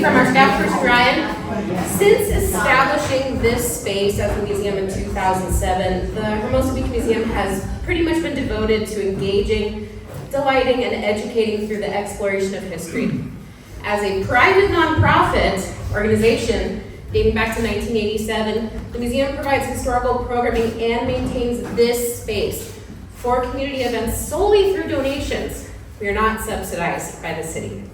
from our staff person, Ryan. Since establishing this space as a museum in 2007, the Hermosa Beach Museum has pretty much been devoted to engaging, delighting, and educating through the exploration of history. As a private nonprofit organization dating back to 1987, the museum provides historical programming and maintains this space for community events solely through donations. We are not subsidized by the city.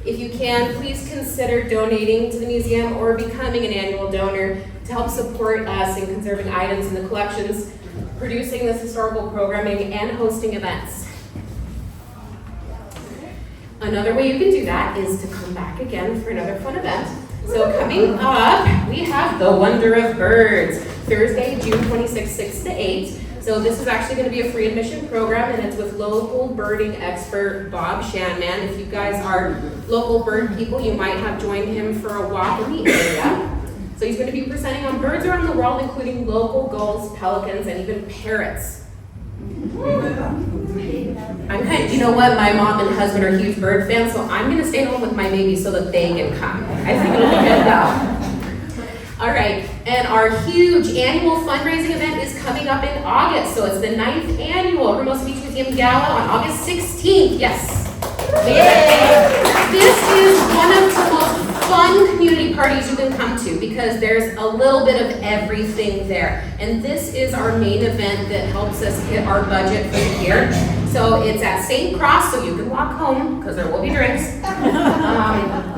If you can, please consider donating to the museum or becoming an annual donor to help support us in conserving items in the collections, producing this historical programming, and hosting events. Another way you can do that is to come back again for another fun event. So coming up, we have the Wonder of Birds, Thursday, June 26th, 6 to 8. So this is actually going to be a free admission program, and it's with local birding expert Bob Shanman. If you guys are local bird people, you might have joined him for a walk in the area. So he's going to be presenting on birds around the world, including local gulls, pelicans, and even parrots. You know what, my mom and husband are huge bird fans, so I'm going to stay home with my baby so that they can come. I think it'll be good though. All right, and our huge annual fundraising event is coming up in August. So it's the 9th annual Hermosa Beach Museum Gala on August 16th. Yes. Yay. This is one of the most fun community parties you can come to because there's a little bit of everything there. And this is our main event that helps us hit our budget for the year. So it's at St. Cross, so you can walk home because there will be drinks.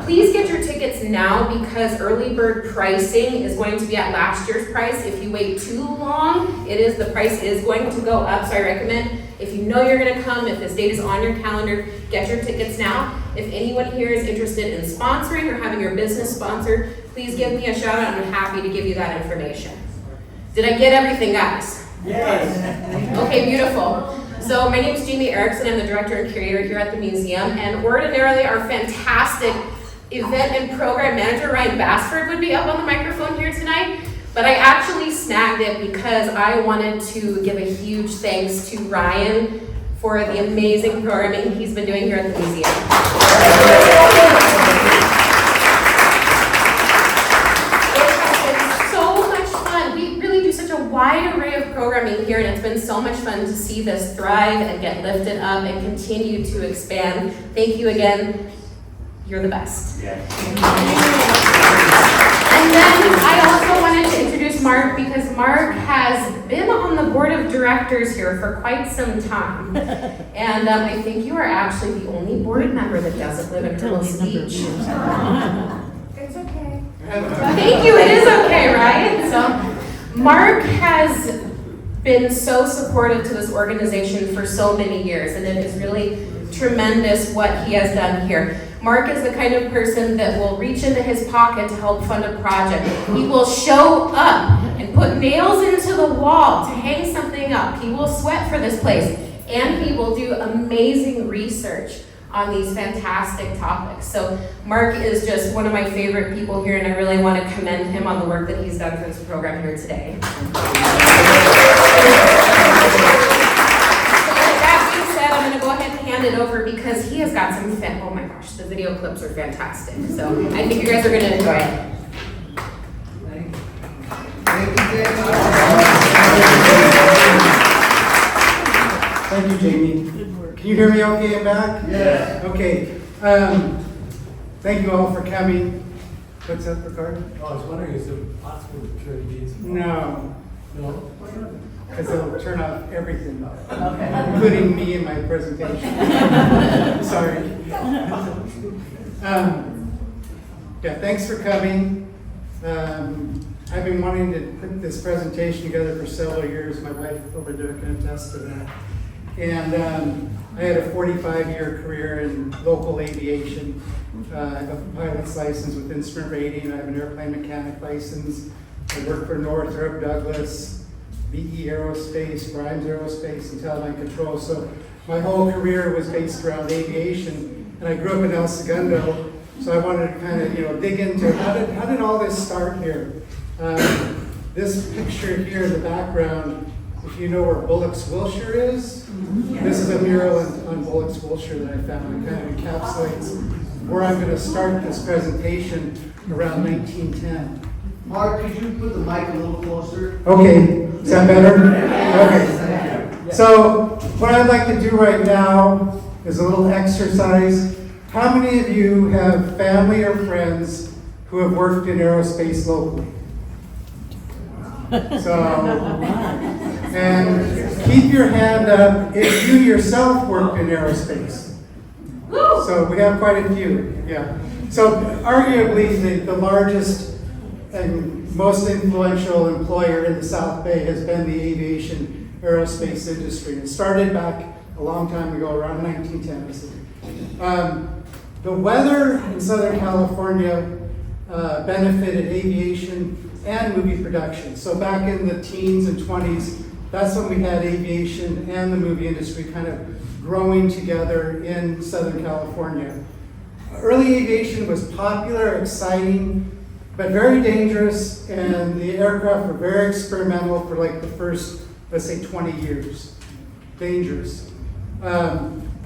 Please get your tickets now because early bird pricing is going to be at last year's price. If you wait too long, the price is going to go up. So I recommend if you know you're going to come, if this date is on your calendar, get your tickets now. If anyone here is interested in sponsoring or having your business sponsored, please give me a shout out. I'm happy to give you that information. Did I get everything, guys? Yes. Okay, beautiful. So my name is Jamie Erickson. I'm the director and curator here at the museum, and ordinarily our fantastic event and program manager, Ryan Bassford, would be up on the microphone here tonight, but I actually snagged it because I wanted to give a huge thanks to Ryan for the amazing programming he's been doing here at the museum. Wide array of programming here, and it's been so much fun to see this thrive and get lifted up and continue to expand. Thank you again. You're the best. Yeah. And then I also wanted to introduce Mark because Mark has been on the board of directors here for quite some time. And I think you are actually the only board member that doesn't live in Hermosa Beach. It's okay. Thank you. It is okay, right? So Mark has been so supportive to this organization for so many years, and it is really tremendous what he has done here. Mark is the kind of person that will reach into his pocket to help fund a project. He will show up and put nails into the wall to hang something up. He will sweat for this place, and he will do amazing research on these fantastic topics. So Mark is just one of my favorite people here, and I really want to commend him on the work that he's done for this program here today. So with that being said, I'm going to go ahead and hand it over because he has got some oh my gosh, the video clips are fantastic. So I think you guys are going to enjoy it. Thank you, Jamie. Can you hear me okay in back? Yes. Okay. Thank you all for coming. What's up, Ricardo? Oh, I was wondering, is it possible to turn these? No, No? because it'll turn off everything, Okay. including me and my presentation. Sorry. Yeah, thanks for coming. I've been wanting to put this presentation together for several years. My wife over there can attest to that. And I had a 45-year career in local aviation. I have a pilot's license with instrument rating. I have an airplane mechanic license. I work for Northrop, Douglas, BE Aerospace, Grimes Aerospace, and Teleline Control. So my whole career was based around aviation. And I grew up in El Segundo, so I wanted to kind of dig into how did all this start here. This picture here in the background If you know where Bullock's Wilshire is, this is a mural on Bullock's Wilshire that I found. It kind of encapsulates where I'm going to start this presentation around 1910. Mark, could you put the mic a little closer? Okay, is that better? Okay. So what I'd like to do right now is a little exercise. How many of you have family or friends who have worked in aerospace locally? So, and keep your hand up if you yourself worked in aerospace. So we have quite a few, yeah. So arguably the largest and most influential employer in the South Bay has been the aviation aerospace industry. It started back a long time ago, around 1910. The weather in Southern California benefited aviation and movie production. So back in the teens and 20s, that's when we had aviation and the movie industry kind of growing together in Southern California. Early aviation was popular, exciting, but very dangerous, and the aircraft were very experimental for like the first, let's say, 20 years. Dangerous.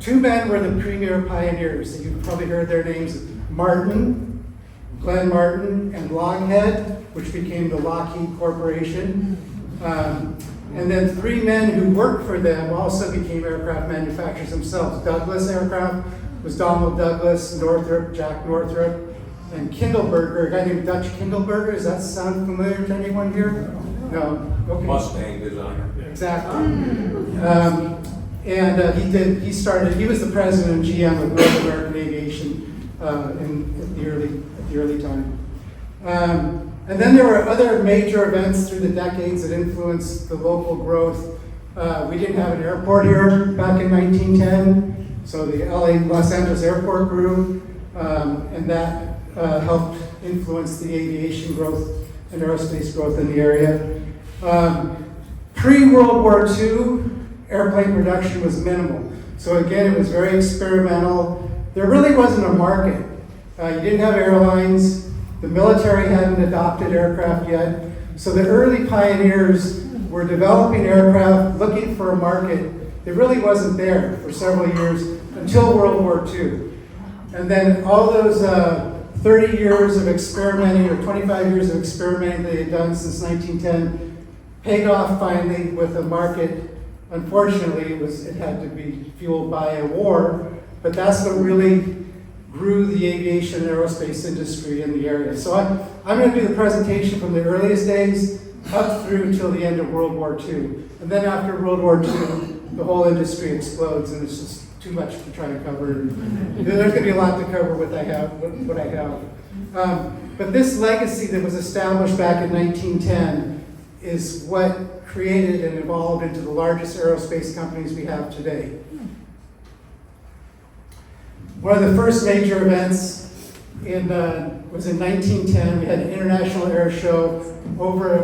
Two men were the premier pioneers. You've probably heard their names: Glenn Martin, and Loghead, which became the Lockheed Corporation. And then three men who worked for them also became aircraft manufacturers themselves. Douglas Aircraft was Donald Douglas, Northrop, Jack Northrop, and Kindleberger, a guy named Dutch Kindleberger. Does that sound familiar to anyone here? No? Okay. Mustang designer. Exactly. He was the president of GM of North American Aviation at the early time. And then there were other major events through the decades that influenced the local growth. We didn't have an airport here back in 1910, so the Los Angeles airport grew, and that helped influence the aviation growth and aerospace growth in the area. Pre-World War II, airplane production was minimal. So again, it was very experimental. There really wasn't a market. You didn't have airlines. The military hadn't adopted aircraft yet. So the early pioneers were developing aircraft, looking for a market. It really wasn't there for several years until World War II. And then all those 30 years of experimenting, or 25 years of experimenting they had done since 1910 paid off finally with a market. Unfortunately, it had to be fueled by a war, but that's what really grew the aviation and aerospace industry in the area. So I'm going to do the presentation from the earliest days up through until the end of World War II. And then after World War II, the whole industry explodes, and it's just too much to try to cover. There's going to be a lot to cover what I have. But this legacy that was established back in 1910 is what created and evolved into the largest aerospace companies we have today. One of the first major events was in 1910. We had an international air show over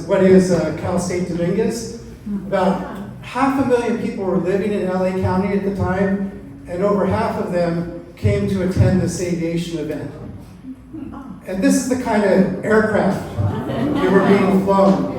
what is Cal State Dominguez. About 500,000 people were living in LA County at the time, and over half of them came to attend this aviation event. And this is the kind of aircraft that were being flown.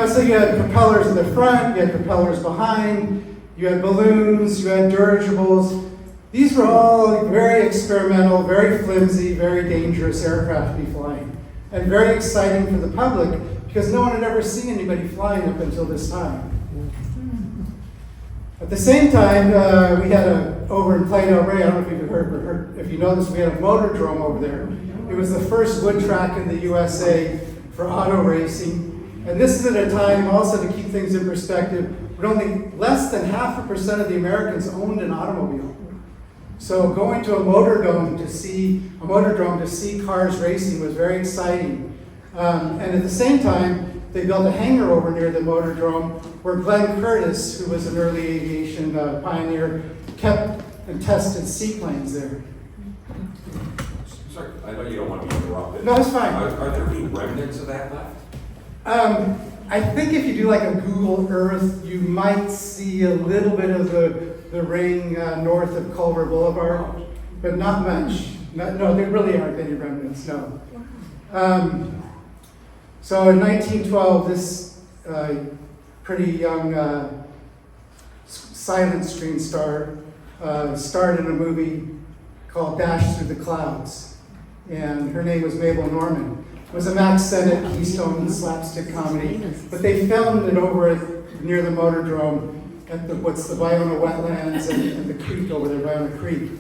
So you had propellers in the front, you had propellers behind, you had balloons, you had dirigibles. These were all very experimental, very flimsy, very dangerous aircraft to be flying. And very exciting for the public, because no one had ever seen anybody flying up until this time. At the same time, we had over in Plano Bay, I don't know if you've heard, if you know this, we had a motor drome over there. It was the first wood track in the USA for auto racing. And this is at a time also to keep things in perspective, when only less than 0.5% of the Americans owned an automobile. So going to a motor drome to see cars racing was very exciting. And at the same time, they built a hangar over near the motor drome where Glenn Curtiss, who was an early aviation pioneer, kept and tested seaplanes there. Sorry, I know you don't want to be interrupted. No, it's fine. Are there any remnants of that left? I think if you do like a Google Earth, you might see a little bit of the ring north of Culver Boulevard, but not much. No, there really aren't any remnants, no. So in 1912, pretty young silent screen star, starred in a movie called Dash Through the Clouds. And her name was Mabel Normand. It was a Max Sennett Keystone slapstick comedy, but they filmed it near the Motordrome at the Viona wetlands and the creek over there, Viona Creek.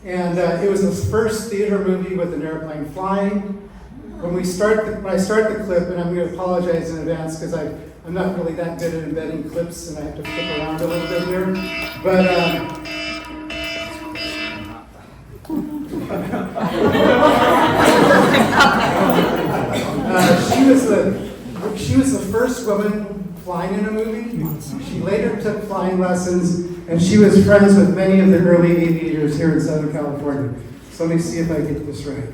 And it was the first theater movie with an airplane flying. When I start the clip, and I'm going to apologize in advance because I'm not really that good at embedding clips and I have to flip around a little bit here. But she was the first woman flying in a movie. She later took flying lessons, and she was friends with many of the early aviators here in Southern California. So let me see if I get this right.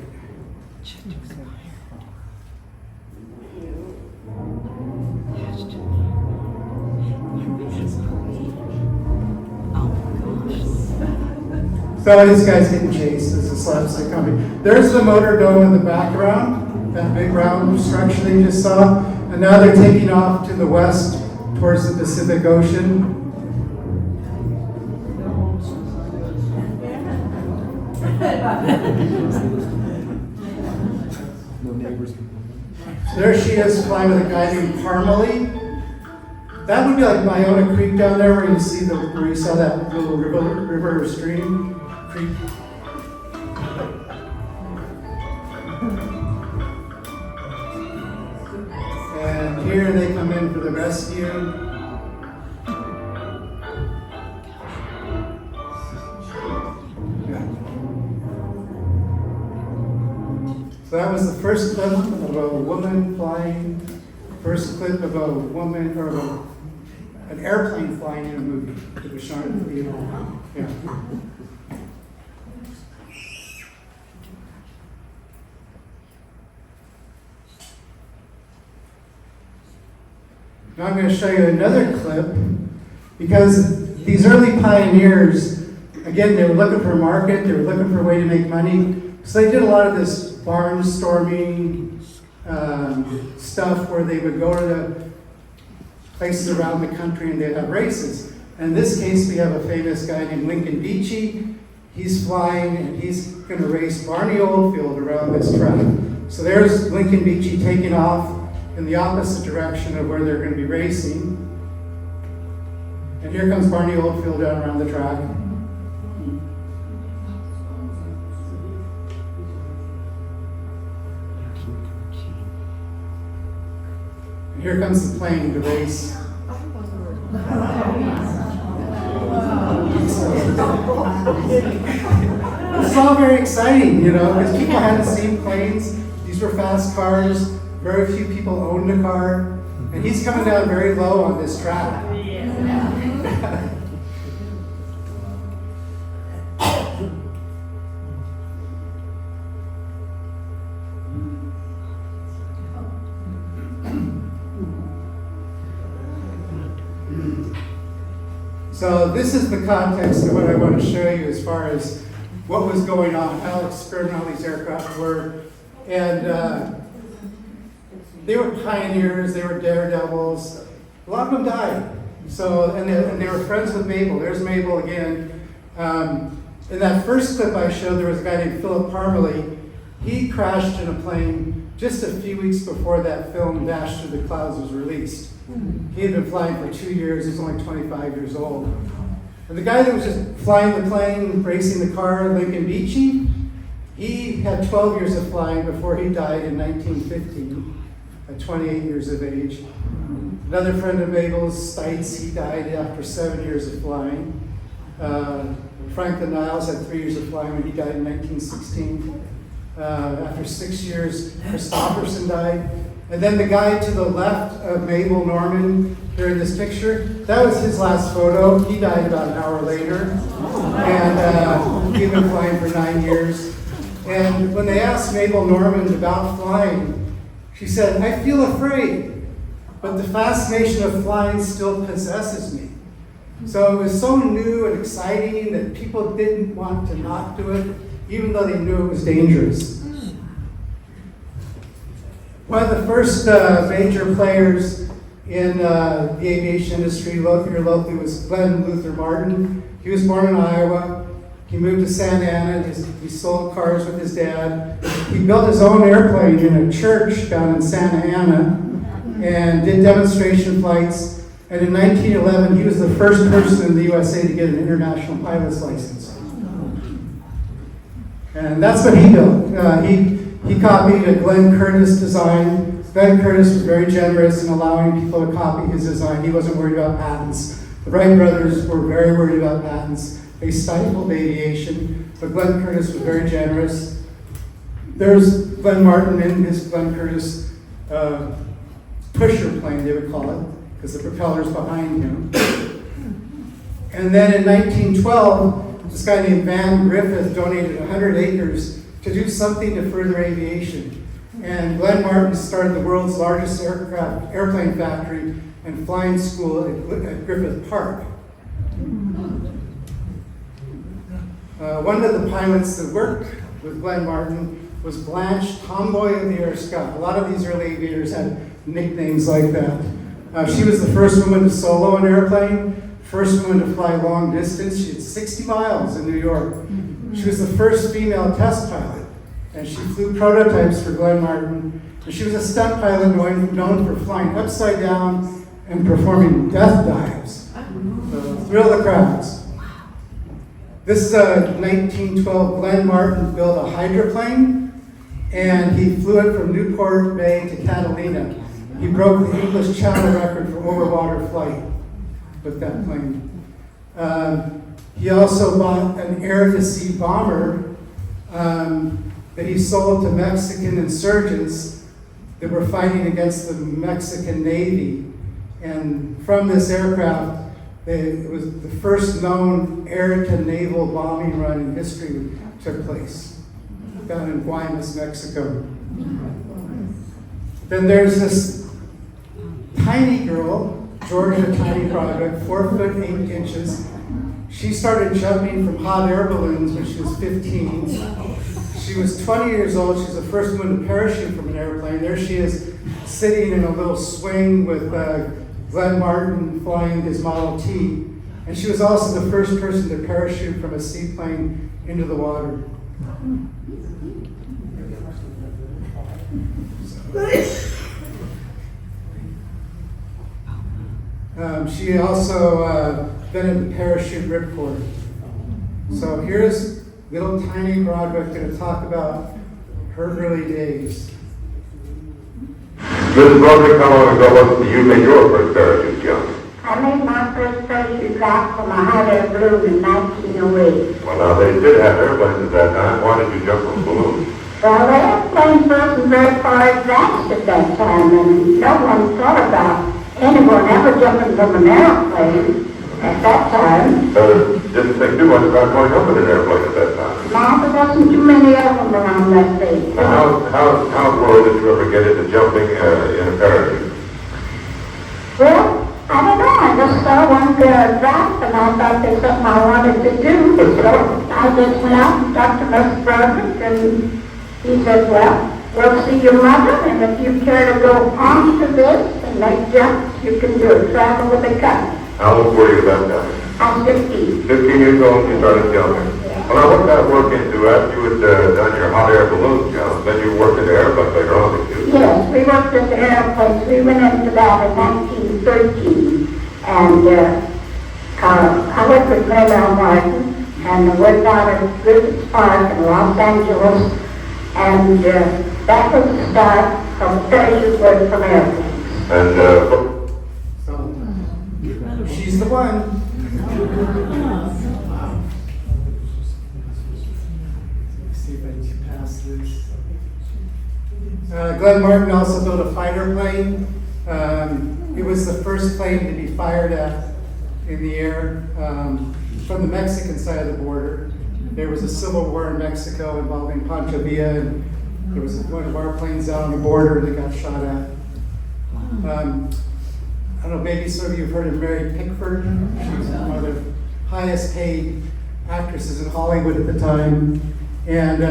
So this guy's getting chased. This is a slapstick comedy. There's the motor dome in the background, that big round structure that you just saw. And now they're taking off to the west towards the Pacific Ocean. There she is flying with a guy named Parmalee. That would be like Viona Creek down there where you saw that little river or stream. Creek. And here they come in for the rescue. Yeah. So that was the first clip of a woman flying, first clip of a woman, or an airplane flying in a movie. It was shown in the theater. Yeah. Now I'm going to show you another clip because these early pioneers, again, they were looking for a market, they were looking for a way to make money. So they did a lot of this barnstorming stuff where they would go to the places around the country and they'd have races. And in this case, we have a famous guy named Lincoln Beachy. He's flying and he's going to race Barney Oldfield around this track. So there's Lincoln Beachy taking off in the opposite direction of where they're going to be racing. And here comes Barney Oldfield down around the track. And here comes the plane to race. It's all very exciting, because people hadn't seen planes. These were fast cars. Very few people owned a car, and he's coming down very low on this track. So this is the context of what I want to show you as far as what was going on, how experimental these aircraft were, and they were pioneers, they were daredevils. A lot of them died. So, and they were friends with Mabel. There's Mabel again. In that first clip I showed, there was a guy named Philip Parmalee. He crashed in a plane just a few weeks before that film Dash Through the Clouds was released. He had been flying for 2 years. He's only 25 years old. And the guy that was just flying the plane, racing the car, Lincoln Beachy, he had 12 years of flying before he died in 1915. At 28 years of age. Another friend of Mabel's, Stites, he died after 7 years of flying. Franklin Niles had 3 years of flying when he died in 1916. After 6 years, Christopherson died. And then the guy to the left of Mabel Normand here in this picture, that was his last photo. He died about an hour later. And he'd been flying for 9 years. And when they asked Mabel Normand about flying, she said, "I feel afraid, but the fascination of flying still possesses me." So it was so new and exciting that people didn't want to not do it, even though they knew it was dangerous. One of the first major players in the aviation industry here locally was Glenn Luther Martin. He was born in Iowa. He moved to Santa Ana. He sold cars with his dad. He built his own airplane in a church down in Santa Ana and did demonstration flights. And in 1911, he was the first person in the USA to get an international pilot's license. And that's what he built. He copied a Glenn Curtis design. Glenn Curtis was very generous in allowing people to copy his design. He wasn't worried about patents. The Wright brothers were very worried about patents. They stifled aviation, but Glenn Curtis was very generous. There's Glenn Martin in his Glenn Curtis pusher plane, they would call it, because the propeller's behind him. And then in 1912, this guy named Van Griffith donated 100 acres to do something to further aviation. And Glenn Martin started the world's largest airplane factory and flying school at Griffith Park. One of the pilots that worked with Glenn Martin was Blanche Tomboy of the Air Scout. A lot of these early aviators had nicknames like that. She was the first woman to solo an airplane, first woman to fly long distance. She had 60 miles in New York. She was the first female test pilot, and she flew prototypes for Glenn Martin. And she was a stunt pilot known for flying upside down and performing death dives. So thrill the crowds. This is a 1912 Glenn Martin built a hydroplane, and he flew it from Newport Bay to Catalina. He broke the English Channel record for overwater flight with that plane. He also bought an air-to-sea bomber that he sold to Mexican insurgents that were fighting against the Mexican Navy. And from this aircraft, it was the first known air-to-naval bombing run in history took place down in Guaymas, Mexico. Then there's this tiny girl, Georgia Tiny Project, 4 foot 8 inches. She started jumping from hot air balloons when she was 15. She was 20 years old. She was the first woman to parachute from an airplane. There she is, sitting in a little swing with Glenn Martin flying his Model T. And she was also the first person to parachute from a seaplane into the water. She also been in the parachute ripcord. So here's little tiny Broderick going to talk about her early days. Mrs. Broderick, how long ago was it you made your first parachute jump? I made my first parachute drop from a hot air balloon in 1908. Well, now, they did have airplanes at that time. Why did you jump from balloons? Well, the airplane wasn't very far advanced at that time, and no one thought about anyone ever jumping from an airplane at that time. Didn't think too much about going up in an airplane at that time. No, there wasn't too many of them around that day. How in the world did you ever get into jumping in a parachute? Well, I don't know. I just saw one girl drop, and I thought there's something I wanted to do. So I just went out and talked to Mr. Broderick, and he said, well, we'll see your mother, and if you care to go on to this and make jumps, you can do it. Travel with a cut. How old were you at that time? I'm 15. 15 years old, you started jumping. Well, now, what did that work into after you had done your hot air balloon jump? Then you worked into airplanes later on, didn't you? Yes, we worked at the airplanes. We went into that in 1913. And I worked with Glenn Martin, and worked out at Griffith Park in Los Angeles. And that was the start of parachute work from airplanes. And So, she's the one. See if I can pass this. Glenn Martin also built a fighter plane. It was the first plane to be fired at in the air from the Mexican side of the border. There was a civil war in Mexico involving Pancho Villa, and there was one of our planes out on the border that got shot at. I don't know, maybe some of you have heard of Mary Pickford. She was one of the highest paid actresses in Hollywood at the time. And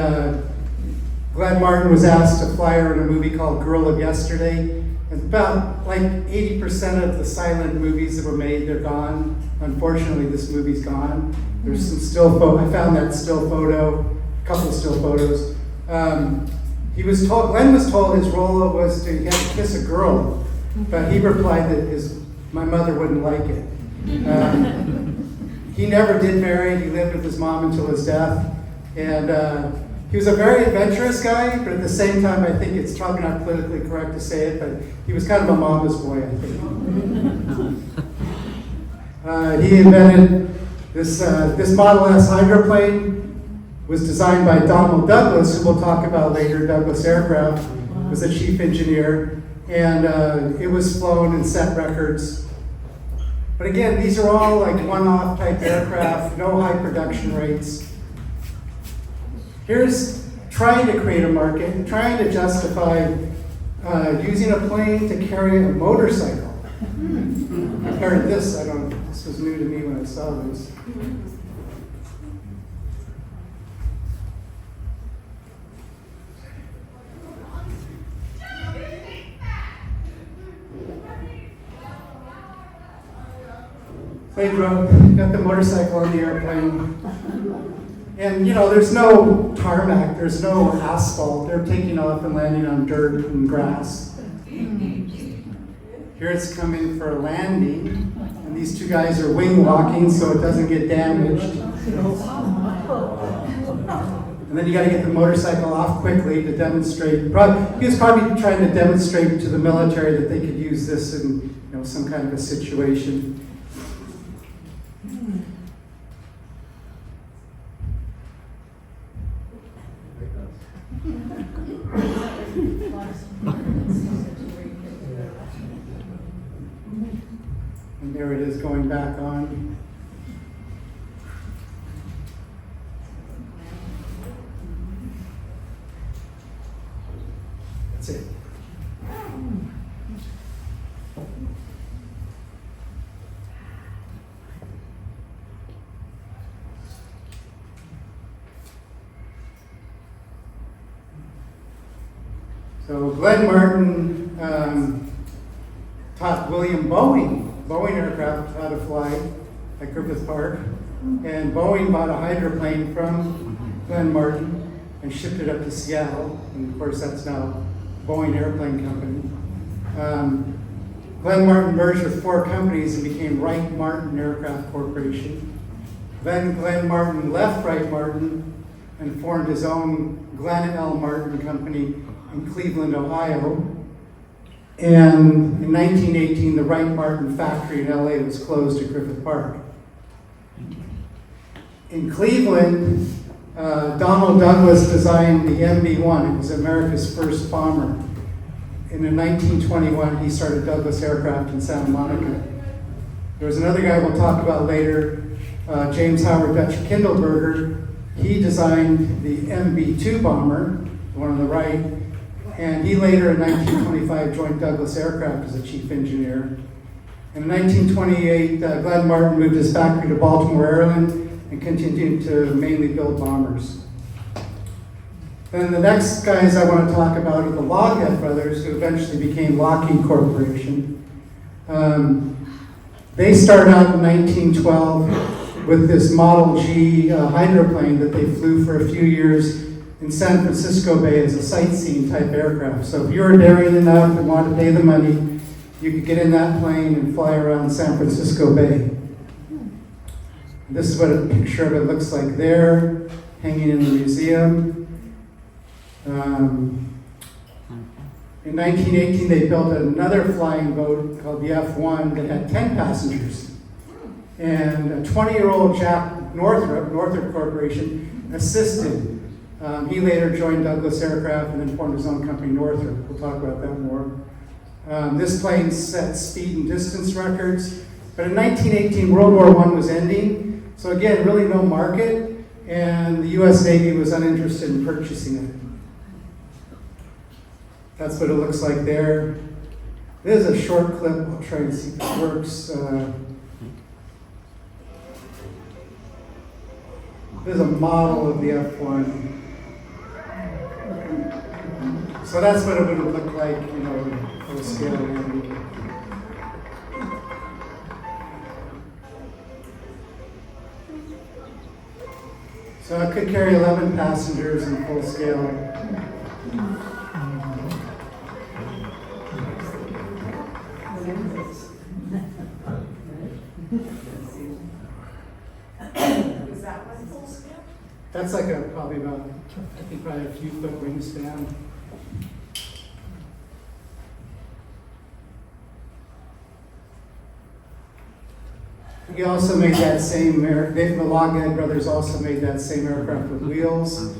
Glenn Martin was asked to fly her in a movie called Girl of Yesterday. About like 80% of the silent movies that were made, they're gone. Unfortunately, this movie's gone. There's some still photo. I found that still photo, a couple of still photos. Glenn was told his role was he had to kiss a girl, but he replied that my mother wouldn't like it. He never did marry. He lived with his mom until his death, and he was a very adventurous guy. But at the same time, I think it's probably not politically correct to say it, but he was kind of a mama's boy, I think. He invented this Model S hydroplane. Was designed by Donald Douglas, who we'll talk about later. Douglas Aircraft was the chief engineer, and it was flown and set records. But again, these are all like one-off type aircraft, no high production rates. Here's trying to create a market, trying to justify using a plane to carry a motorcycle. Compared to this, this was new to me when I saw this. They got the motorcycle on the airplane. And there's no tarmac, there's no asphalt. They're taking off and landing on dirt and grass. Here it's coming for a landing. And these two guys are wing walking so it doesn't get damaged. And then you got to get the motorcycle off quickly to demonstrate. He was probably trying to demonstrate to the military that they could use this in some kind of a situation. And there it is going back on. That's it. So Glenn Martin taught William Boeing aircraft how to fly at Griffith Park, and Boeing bought a hydroplane from Glenn Martin and shipped it up to Seattle, and of course that's now Boeing Airplane Company. Glenn Martin merged with 4 companies and became Wright Martin Aircraft Corporation. Then Glenn Martin left Wright Martin and formed his own Glenn L. Martin Company in Cleveland, Ohio. And in 1918, the Wright Martin factory in LA was closed at Griffith Park. In Cleveland, Donald Douglas designed the MB-1. It was America's first bomber. And in 1921, he started Douglas Aircraft in Santa Monica. There was another guy we'll talk about later, James Howard Dutch Kindleberger. He designed the MB-2 bomber, the one on the right, and he later in 1925 joined Douglas Aircraft as a chief engineer. In 1928, Glenn Martin moved his factory to Baltimore, Maryland, and continued to mainly build bombers. Then the next guys I want to talk about are the Lockheed brothers, who eventually became Lockheed Corporation. They started out in 1912 with this Model G hydroplane that they flew for a few years in San Francisco Bay as a sightseeing type aircraft. So if you were daring enough and wanted to pay the money, you could get in that plane and fly around San Francisco Bay. This is what a picture of it looks like there, hanging in the museum. In 1918, they built another flying boat called the F-1 that had 10 passengers. And a 20-year-old Jack Northrop Corporation, assisted. He later joined Douglas Aircraft and then formed his own company, Northrop. We'll talk about that more. This plane set speed and distance records. But in 1918, World War I was ending. So again, really no market, and the US Navy was uninterested in purchasing it. That's what it looks like there. There's a short clip. I'll try and see if it works. There's a model of the F-1. So that's what it would have looked like, you know, full scale. Maybe. So it could carry 11 passengers in full scale. Was that one full scale? That's like probably a few foot wingspan. He also made that same, the Lockheed brothers also made that same aircraft with wheels.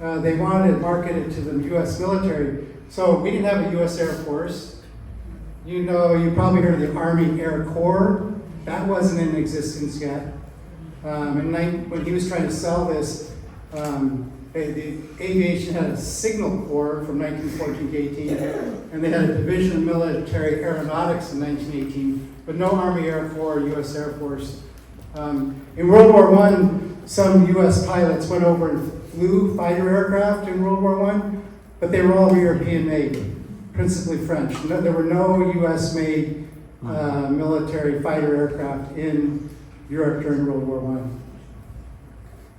They wanted to market it to the U.S. military. So we didn't have a U.S. Air Force. You know, you probably heard of the Army Air Corps. That wasn't in existence yet. When he was trying to sell this, the aviation had a signal corps from 1914 to 18, and they had a division of military aeronautics in 1918, but no Army Air Corps or U.S. Air Force. In World War I, some U.S. pilots went over and flew fighter aircraft in World War I, but they were all European made, principally French. There were no U.S. made military fighter aircraft in Europe during World War I.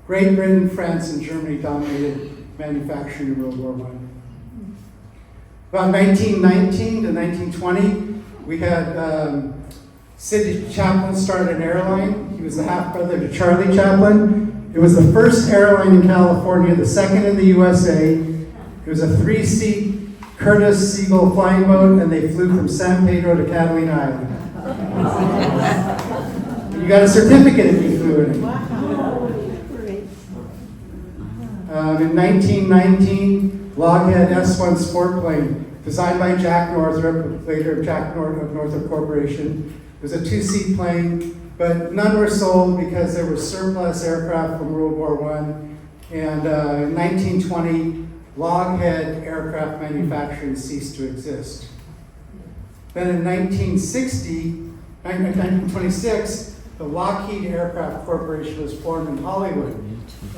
Great Britain, France, and Germany dominated manufacturing in World War I. About 1919 to 1920, we had Sidney Chaplin started an airline. He was the half-brother to Charlie Chaplin. It was the first airline in California, the second in the USA. It was a 3-seat Curtis Seagull flying boat, and they flew from San Pedro to Catalina Island. You got a certificate if you flew in it. In 1919, Lockheed S-1 sport plane, designed by Jack Northrop, later Jack Northrop Corporation. It was a 2-seat plane, but none were sold because there were surplus aircraft from World War I. And in 1920, Lockheed aircraft manufacturing ceased to exist. Then in 1926, the Lockheed Aircraft Corporation was formed in Hollywood.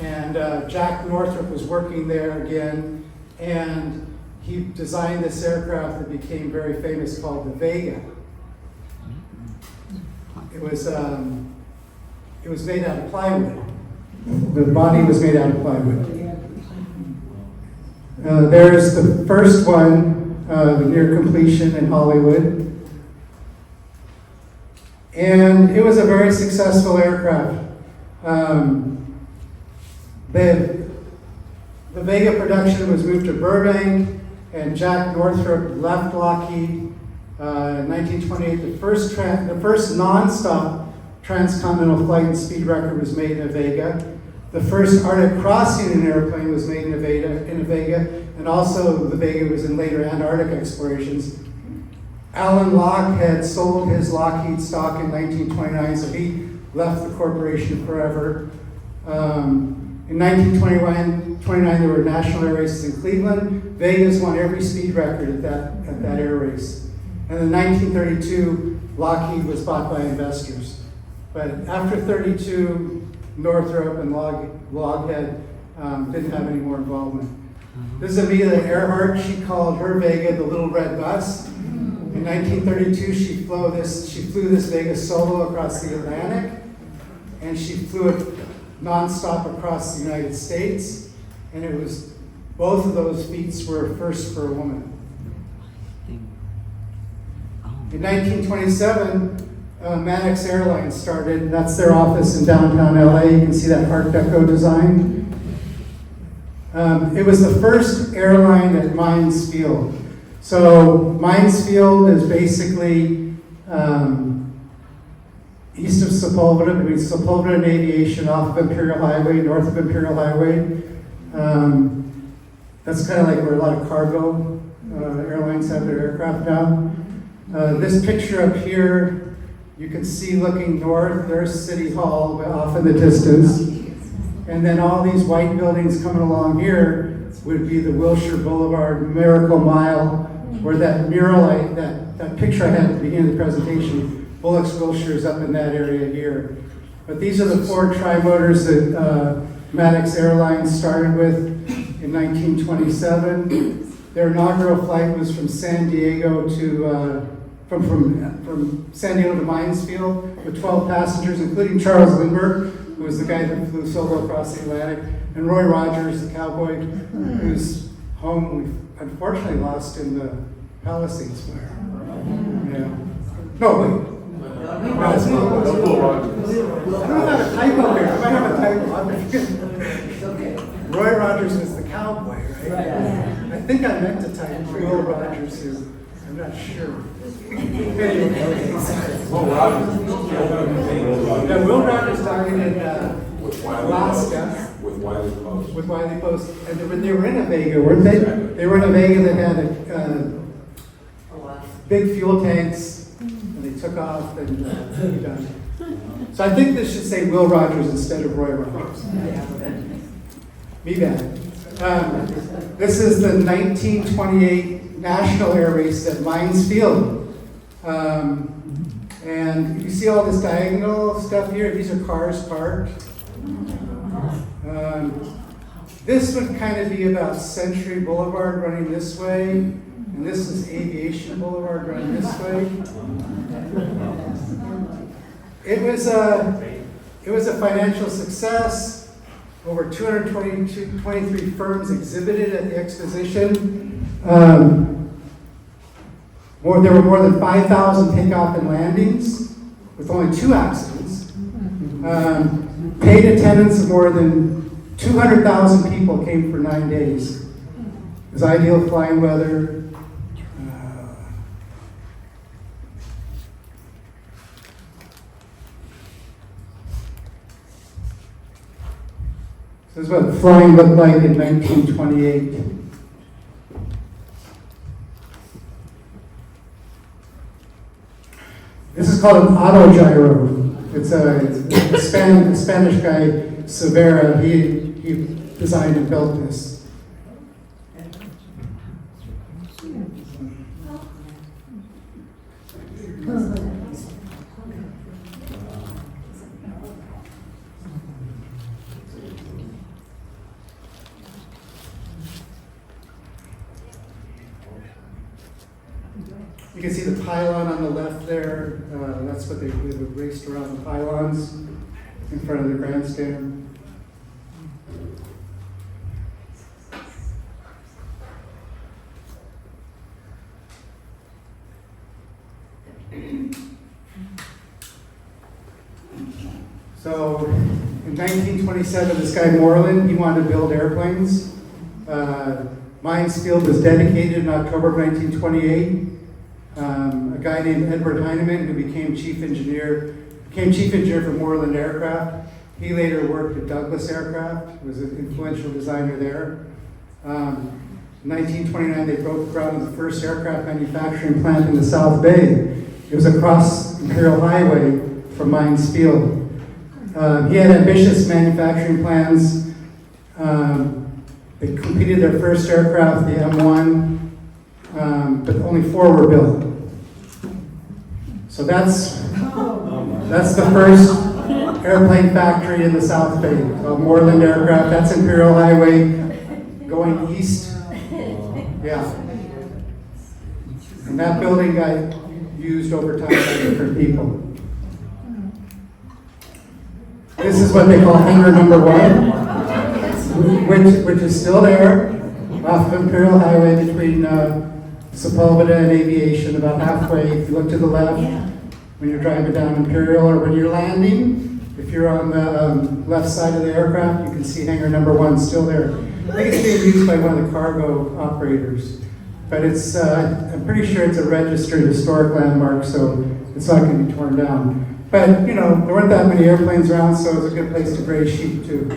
And Jack Northrop was working there again, and he designed this aircraft that became very famous called the Vega. It was made out of plywood. The body was made out of plywood. There's the first one near completion in Hollywood. And it was a very successful aircraft. The Vega production was moved to Burbank, and Jack Northrop left Lockheed in 1928. The first non-stop transcontinental flight and speed record was made in a Vega. The first Arctic crossing in an airplane was made in a Vega, and also the Vega was in later Antarctic explorations. Alan Locke had sold his Lockheed stock in 1929, so he left the corporation forever. In 1929, there were national air races in Cleveland. Vegas won every speed record at that air race. And in 1932, Lockheed was bought by investors. But after 32, Northrop and Lockheed didn't have any more involvement. This is Amelia Earhart. She called her Vega the Little Red Bus. In 1932, she flew this Vega solo across the Atlantic, and she flew it nonstop across the United States, and it was, both of those feats were first for a woman. In 1927, Maddox Airlines started, and that's their office in downtown LA. You can see that Art Deco design. It was the first airline at Mines Field. So Mines Field is basically east of Sepulveda, between Sepulveda and Aviation, off of Imperial Highway, north of Imperial Highway. That's kind of like where a lot of cargo airlines have their aircraft now. This picture up here, you can see looking north, there's City Hall off in the distance. And then all these white buildings coming along here would be the Wilshire Boulevard Miracle Mile, where that mural, that picture I had at the beginning of the presentation, Bullock's Wilshire is up in that area here. But these are the 4 tri-motors that Maddox Airlines started with in 1927. Their inaugural flight was from San Diego to, from San Diego to Minesfield with 12 passengers, including Charles Lindbergh, who was the guy that flew solo across the Atlantic, and Roy Rogers, the cowboy, whose home we unfortunately lost in the Palisades fire. Yeah. No, wait. No, it's not. I don't have a typo here. I might have a typo. Roy Rogers was the cowboy, right? I think I meant to type Will Rogers here. I'm not sure. Yeah, Will Rogers died in Alaska. With Wiley Post. With Wiley Post. And they were in a Vega, weren't they? They were in a Vega that had big fuel tanks, and they took off and done. So I think this should say Will Rogers instead of Roy Rogers. Me bad. This is the 1928 National Air Race at Mines Field. And you see all this diagonal stuff here? These are cars parked. This would kind of be about Century Boulevard running this way, and this is Aviation Boulevard running this way. It was a financial success. Over 223 firms exhibited at the exposition. There were more than 5,000 takeoff and landings, with only 2 accidents. Paid attendance of more than 200,000 people came for 9 days. It was ideal flying weather. This is what flying looked like in 1928. This is called an autogyro. It's a Spanish guy, Severa. He designed and built this. You can see the pylon on the left there. That's what they raced around the pylons in front of the grandstand. So in 1927, this guy Moreland, he wanted to build airplanes. Mines Field was dedicated in October of 1928. A guy named Edward Heinemann, who became chief engineer for Moreland Aircraft. He later worked at Douglas Aircraft, was an influential designer there. In 1929, they broke ground on the first aircraft manufacturing plant in the South Bay. It was across Imperial Highway from Mines Field. He had ambitious manufacturing plans. They completed their first aircraft, the M1, but only 4 were built. So that's the first airplane factory in the South Bay, called Moreland Aircraft. That's Imperial Highway going east. Yeah. And that building got used over time by different people. This is what they call hangar number 1, which is still there off of Imperial Highway between Sepulveda and Aviation, about halfway. If you look to the left, when you're driving down Imperial, or when you're landing, if you're on the left side of the aircraft, you can see hangar number 1 still there. I think it's being used by one of the cargo operators, but it's I'm pretty sure it's a registered historic landmark, so it's not going to be torn down. But, you know, there weren't that many airplanes around, so it's a good place to graze sheep, too.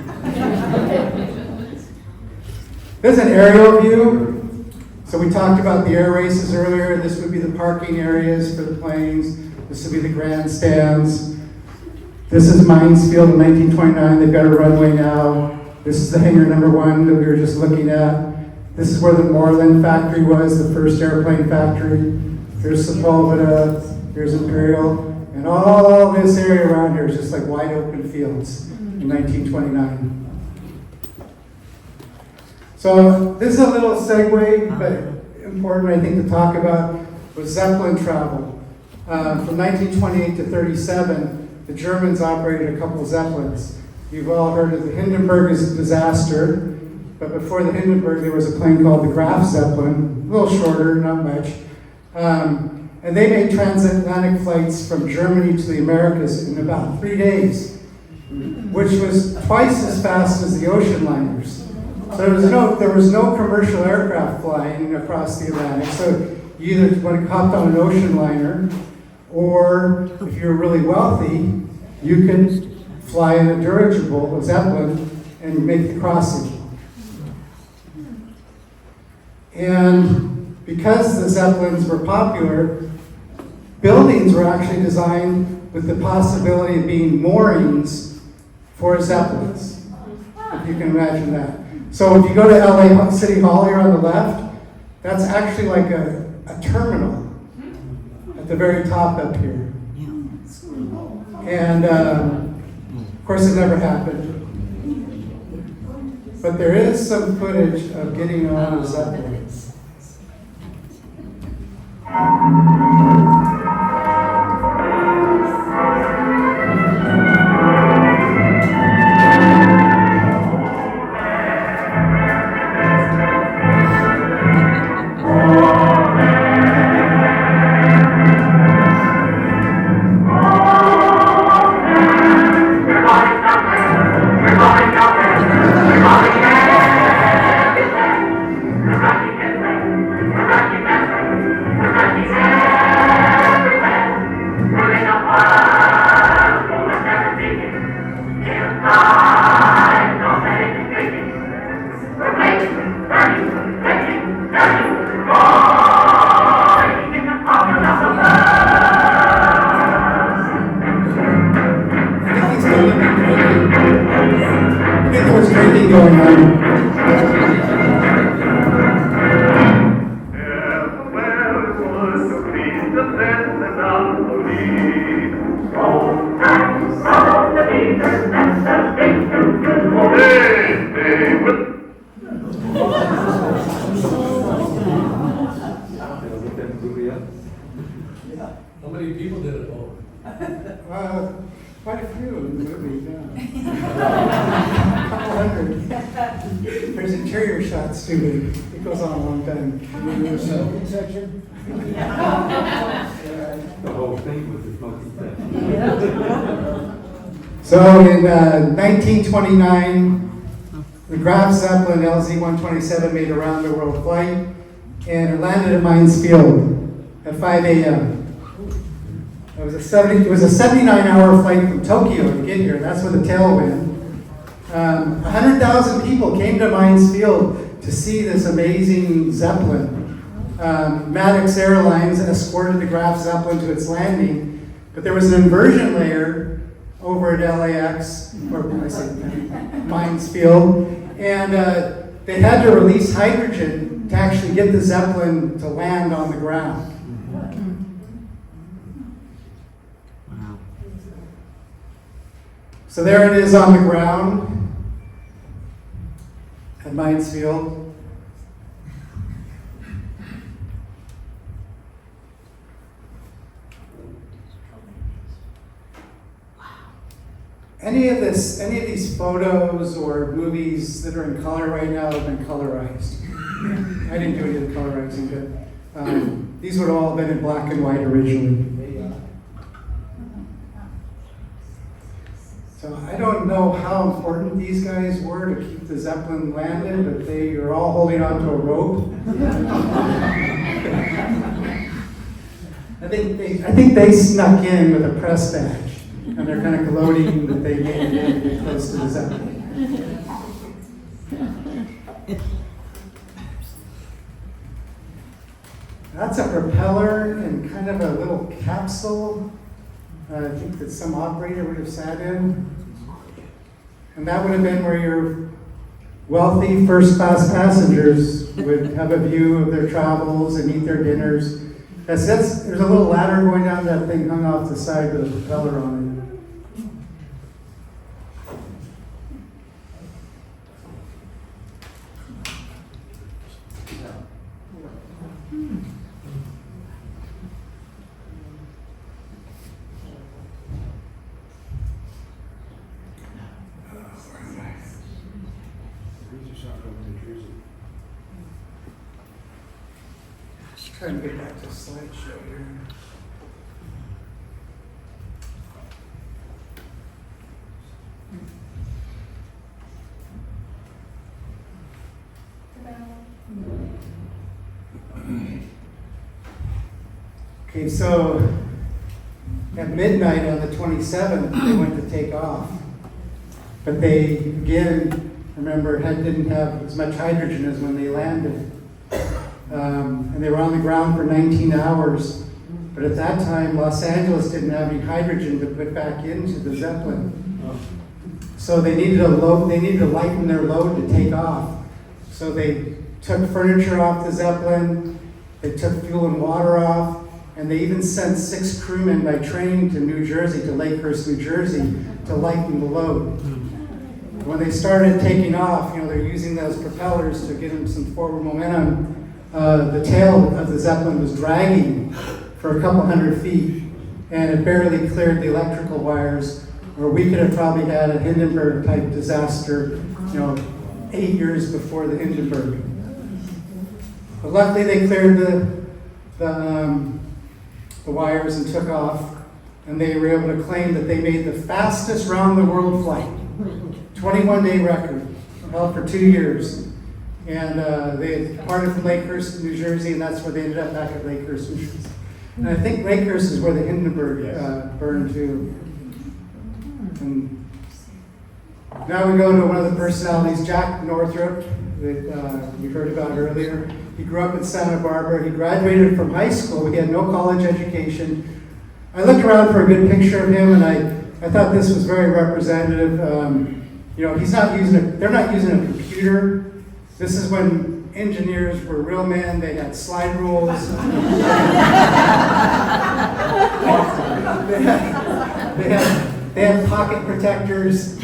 There's an aerial view. So we talked about the air races earlier. This would be the parking areas for the planes. This would be the grandstands. This is Mines Field in 1929. They've got a runway now. This is the hangar number 1 that we were just looking at. This is where the Moreland factory was, the first airplane factory. Here's Sepulveda, here's Imperial. And all this area around here is just like wide open fields in 1929. So this is a little segue, but important, I think, to talk about was Zeppelin travel. From 1928 to 37, the Germans operated a couple Zeppelins. You've all heard of the Hindenburg disaster, but before the Hindenburg, there was a plane called the Graf Zeppelin, a little shorter, not much. And they made transatlantic flights from Germany to the Americas in about 3 days, which was twice as fast as the ocean liners. So there was no commercial aircraft flying across the Atlantic. So you either hopped on an ocean liner, or if you're really wealthy, you can fly in a dirigible, a Zeppelin, and make the crossing. And because the Zeppelins were popular, buildings were actually designed with the possibility of being moorings for Zeppelins, if you can imagine that. So if you go to LA City Hall here on the left, that's actually like a terminal at the very top up here. And of course it never happened. But there is some footage of getting on a Zeppelin. How many people did it hold? Quite a few in the movie, yeah. A couple hundred. There's interior shots too, it goes on a long time. The smoking section? The whole thing was the smoking section. So in 1929, the Graf Zeppelin LZ-127 made a round-the-world flight, and it landed at Mines Field at 5 a.m. It was a 79-hour flight from Tokyo to get here. That's where the tail went. 100,000 people came to Mines Field to see this amazing Zeppelin. Maddox Airlines escorted the Graf Zeppelin to its landing, but there was an inversion layer over at LAX, or I say Mines Field, and they had to release hydrogen to actually get the Zeppelin to land on the ground. So there it is on the ground at Mines Field. Any of these photos or movies that are in color right now have been colorized. I didn't do any of the colorizing, but these would all have been in black and white originally. So I don't know how important these guys were to keep the Zeppelin landed, but they are all holding onto a rope. I think they snuck in with a press badge, and they're kind of gloating that they made it in to get close to the Zeppelin. That's a propeller and kind of a little capsule. I think that some operator would have sat in. And that would have been where your wealthy first-class passengers would have a view of their travels and eat their dinners. There's a little ladder going down that thing hung off the side with a propeller on it. Just trying to get back to the slideshow here. Okay, so at midnight on the 27th, they went to take off. But they, again, remember, didn't have as much hydrogen as when they landed. And they were on the ground for 19 hours. But at that time, Los Angeles didn't have any hydrogen to put back into the Zeppelin. So they needed to lighten their load to take off. So they took furniture off the Zeppelin, they took fuel and water off, and they even sent 6 crewmen by train to New Jersey, to Lakehurst, New Jersey, to lighten the load. When they started taking off, they're using those propellers to give them some forward momentum. The tail of the Zeppelin was dragging for a couple hundred feet, and it barely cleared the electrical wires, or we could have probably had a Hindenburg-type disaster, 8 years before the Hindenburg. But luckily, they cleared the wires and took off, and they were able to claim that they made the fastest round-the-world flight, 21-day record, held for 2 years. And they departed from Lakehurst, New Jersey, and that's where they ended up back at Lakehurst, New Jersey. And I think Lakehurst is where the Hindenburg burned too. And now we go to one of the personalities, Jack Northrop, that we heard about earlier. He grew up in Santa Barbara. He graduated from high school. He had no college education. I looked around for a good picture of him, and I thought this was very representative. They're not using a computer. This is when engineers were real men. They had slide rules. They had pocket protectors.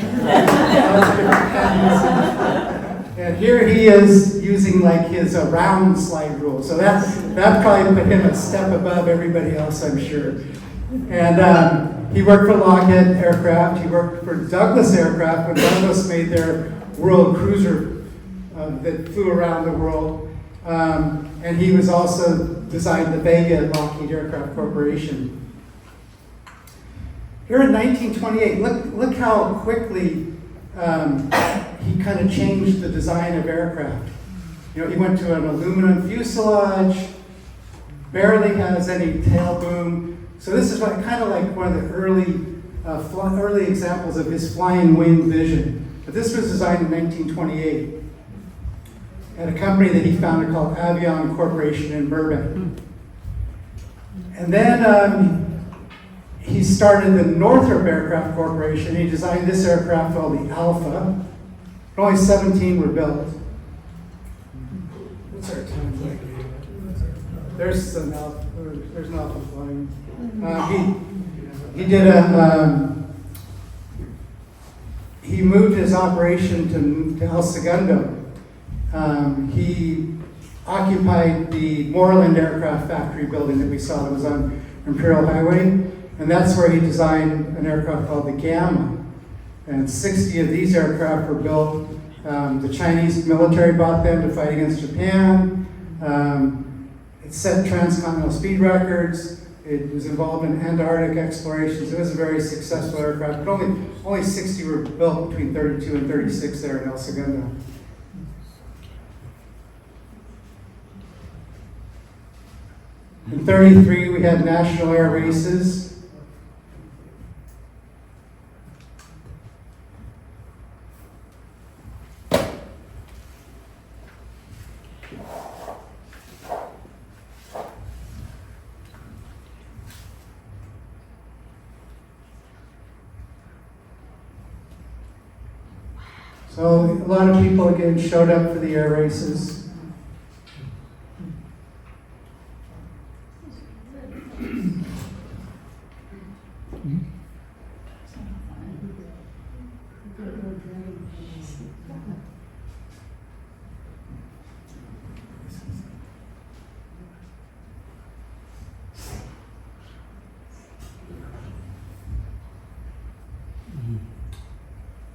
And here he is using like his round slide rule. So that probably put him a step above everybody else, I'm sure. And he worked for Lockheed Aircraft. He worked for Douglas Aircraft when Douglas made their world cruiser that flew around the world. And he was also designed the Vega at Lockheed Aircraft Corporation. Here in 1928, look how quickly he kind of changed the design of aircraft. He went to an aluminum fuselage, barely has any tail boom. So this is kind of like one of the early examples of his flying wing vision. But this was designed in 1928 at a company that he founded called Aviation Corporation in Burbank. And then he started the Northrop Aircraft Corporation. He designed this aircraft called the Alpha. Only 17 were built. What's our time like? There's an Alpha flying. He moved his operation to El Segundo. He occupied the Moreland Aircraft Factory building that we saw that was on Imperial Highway, and that's where he designed an aircraft called the Gamma. And 60 of these aircraft were built. The Chinese military bought them to fight against Japan. It set transcontinental speed records. It was involved in Antarctic explorations. It was a very successful aircraft, but only 60 were built between 32 and 36 there in El Segundo. In 33, we had national air races. So a lot of people again showed up for the air races.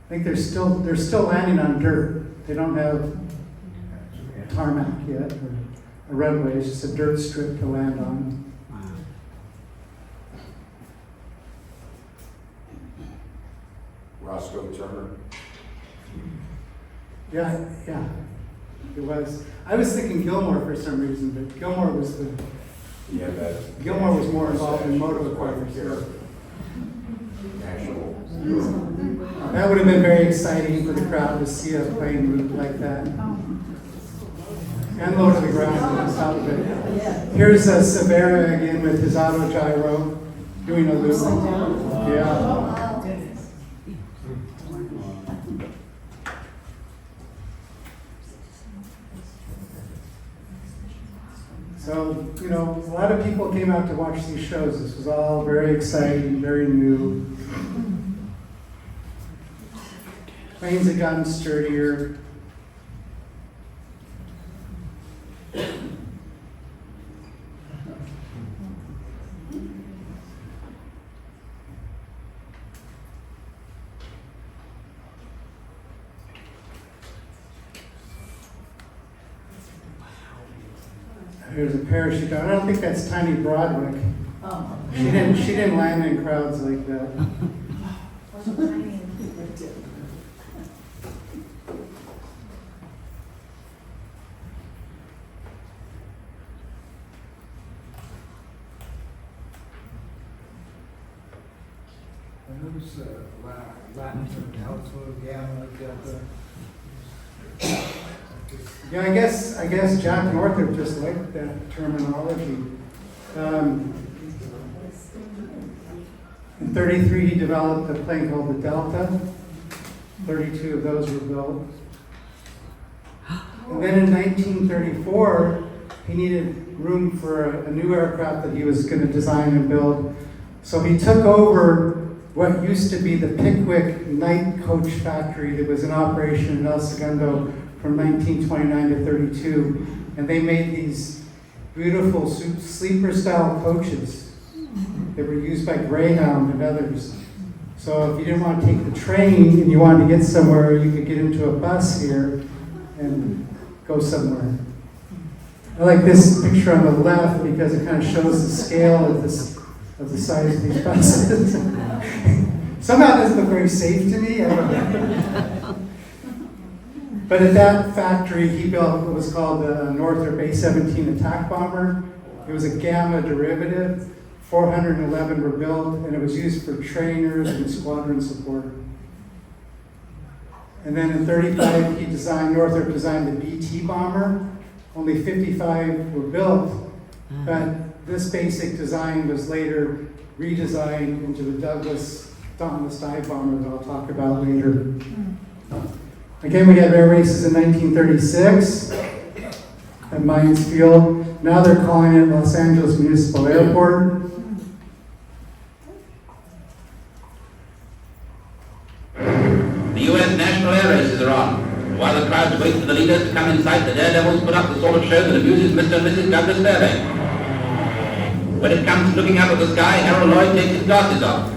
I think they're still landing on dirt. They don't have tarmac yet, or a runway. It's just a dirt strip to land on. Roscoe Turner. Yeah, it was. I was thinking Gilmore for some reason, but Gilmore was more involved in motor cars. National. That would have been very exciting for the crowd to see a plane move like that. And low to the ground on top of it. Here's a Severa again with his auto gyro doing a loop. Yeah. So, a lot of people came out to watch these shows. This was all very exciting, very new. Planes had gotten sturdier. There's a parachute. I don't think that's Tiny Broadwick. She didn't land in crowds like that. Who's Latin from Alpha, Gamma, Delta? Yeah, I guess Jack Northrop just liked that terminology. In '33, he developed a plane called the Delta. 32 of those were built. And then in 1934, he needed room for a new aircraft that he was going to design and build. So he took over what used to be the Pickwick night coach factory that was in operation in El Segundo from 1929 to 32. And they made these beautiful sleeper-style coaches that were used by Greyhound and others. So if you didn't want to take the train and you wanted to get somewhere, you could get into a bus here and go somewhere. I like this picture on the left because it kind of shows the scale of the size of these buses. Somehow it doesn't look very safe to me. I don't know. But at that factory, he built what was called the Northrop A-17 attack bomber. It was a Gamma derivative. 411 were built, and it was used for trainers and squadron support. And then in 35, Northrop designed the BT bomber. Only 55 were built, but this basic design was later redesigned into the Douglas Dauntless dive bomber that I'll talk about later. Again, we had air races in 1936 at Mines Field. Now they're calling it Los Angeles Municipal Airport. The U.S. national air races are on. While the crowds wait for the leaders to come in sight, the daredevils put up the sort of show that amuses Mr. and Mrs. Douglas Fairbanks. When it comes to looking up at the sky, Harold Lloyd takes his glasses off.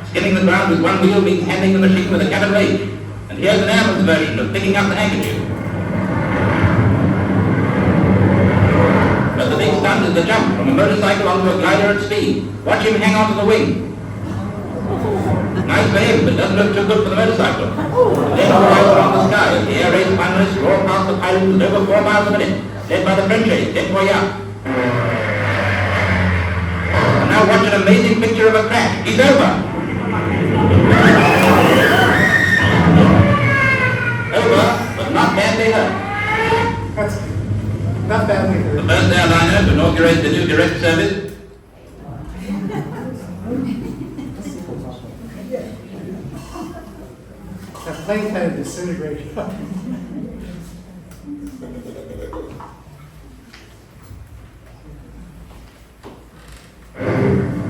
Skimming the ground with one wheel means handling the machine with a cabin rake. And here's an airman's version of picking up the handkerchief. But the big stunt is the jump from a motorcycle onto a glider at speed. Watch him hang onto the wing. Nice for him, but doesn't look too good for the motorcycle. Then all eyes are on the sky as the air race finalists roar past the pilot with over 4 miles a minute, led by the French ace, Deployard. And now watch an amazing picture of a crash. He's over. Over, but not badly hurt. That's not badly The hurt. first airliner to inaugurate the new direct service. That plane kind of disintegrated.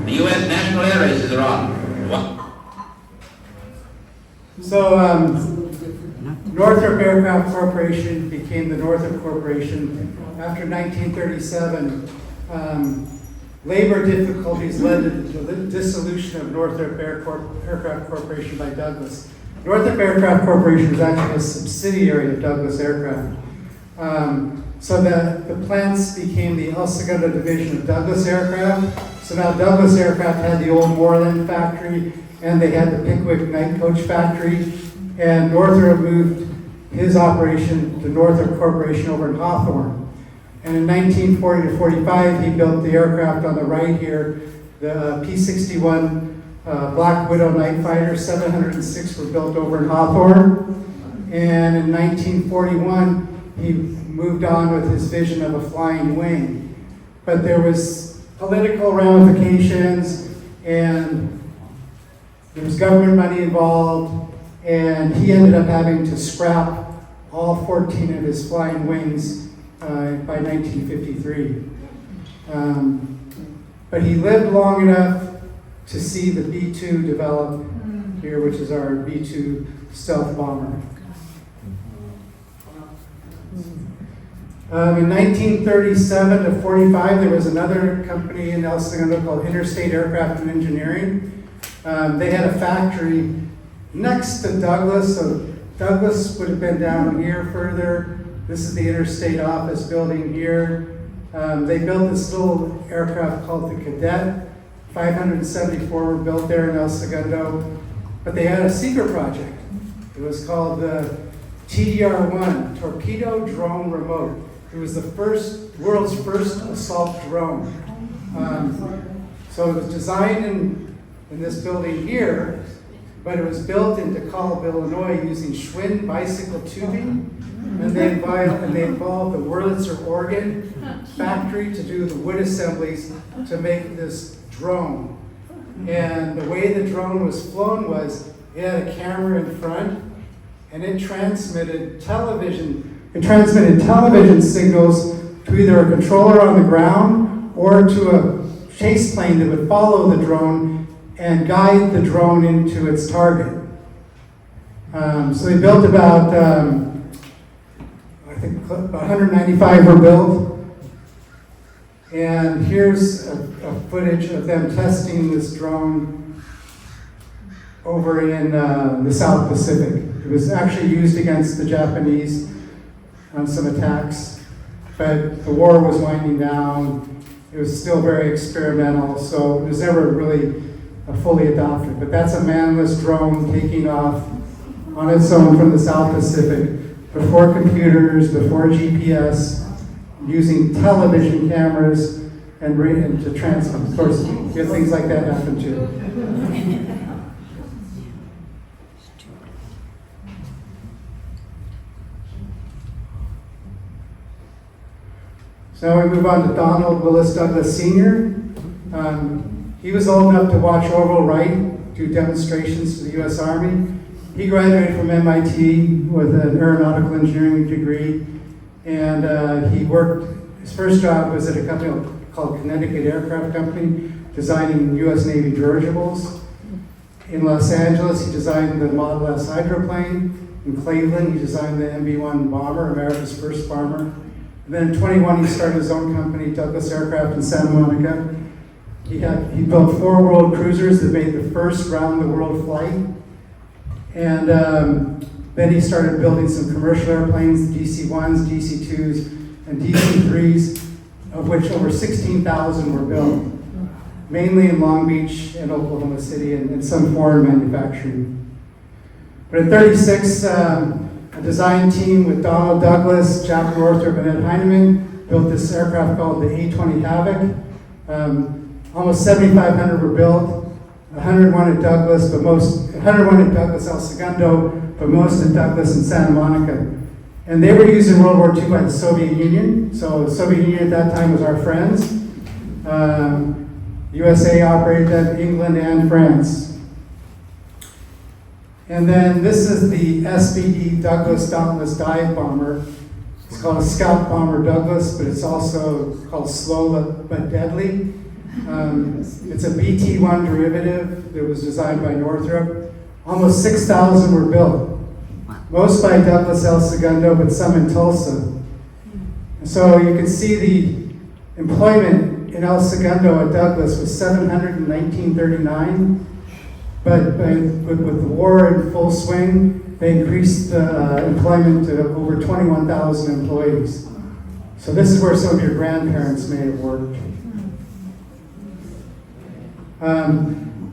The U.S. national air races are on. What? So, Northrop Aircraft Corporation became the Northrop Corporation. After 1937, labor difficulties led to the dissolution of Northrop Aircraft Corporation by Douglas. Northrop Aircraft Corporation was actually a subsidiary of Douglas Aircraft. So the plants became the El Segundo division of Douglas Aircraft. So now Douglas Aircraft had the old Moreland factory, and they had the Pickwick Night Coach factory, and Northrop moved his operation to Northrop Corporation over in Hawthorne. And in 1940 to 45, he built the aircraft on the right here, the P-61 Black Widow Night Fighter. 706 were built over in Hawthorne. And in 1941, he moved on with his vision of a flying wing. But there was political ramifications, and there was government money involved, and he ended up having to scrap all 14 of his flying wings by 1953. But he lived long enough to see the B-2 develop here, which is our B-2 stealth bomber. In 1937 to 45, there was another company in El Segundo called Interstate Aircraft and Engineering. They had a factory next to Douglas, so Douglas would have been down here further. This is the Interstate office building here. They built this little aircraft called the Cadet. 574 were built there in El Segundo, but they had a secret project. It was called the TDR-1, Torpedo Drone Remote. It was the world's first assault drone. So it was designed in this building here, but it was built in DeKalb, Illinois, using Schwinn bicycle tubing, and they involved the Wurlitzer, Oregon factory to do the wood assemblies to make this drone. And the way the drone was flown was it had a camera in front, and it transmitted television signals to either a controller on the ground or to a chase plane that would follow the drone and guide the drone into its target. So they built about, I think about 195 were built. And here's a footage of them testing this drone over in the South Pacific. It was actually used against the Japanese on some attacks, but the war was winding down. It was still very experimental, so it was never really fully adopted. But that's a manless drone taking off on its own from the South Pacific, before computers, before GPS, using television cameras and to transmit. Of course, you have things like that happen too. So now we move on to Donald Willis Douglas Sr. He was old enough to watch Orville Wright do demonstrations to the U.S. Army. He graduated from MIT with an aeronautical engineering degree, and he worked, his first job was at a company called Connecticut Aircraft Company, designing U.S. Navy dirigibles. In Los Angeles, he designed the Model S hydroplane. In Cleveland, he designed the MB-1 bomber, America's first bomber. And then in 21, he started his own company, Douglas Aircraft in Santa Monica. He built 4 world cruisers that made the first round-the-world flight. And then he started building some commercial airplanes, DC-1s, DC-2s, and DC-3s, of which over 16,000 were built, mainly in Long Beach and Oklahoma City and some foreign manufacturing. But in 36, a design team with Donald Douglas, Jack Northrop, and Ed Heinemann built this aircraft called the A-20 Havoc. Almost 7,500 were built, 101 at Douglas, 101 at Douglas El Segundo, but most at Douglas in Santa Monica. And they were used in World War II by the Soviet Union. So the Soviet Union at that time was our friends. USA operated them, England and France. And then this is the SBD Douglas Dauntless Dive Bomber. It's called a Scout Bomber Douglas, but it's also called slow but deadly. It's a BT-1 derivative that was designed by Northrop. Almost 6,000 were built. Most by Douglas El Segundo, but some in Tulsa. So you can see the employment in El Segundo at Douglas was 700 in 1939, but with the war in full swing, they increased employment to over 21,000 employees. So this is where some of your grandparents may have worked.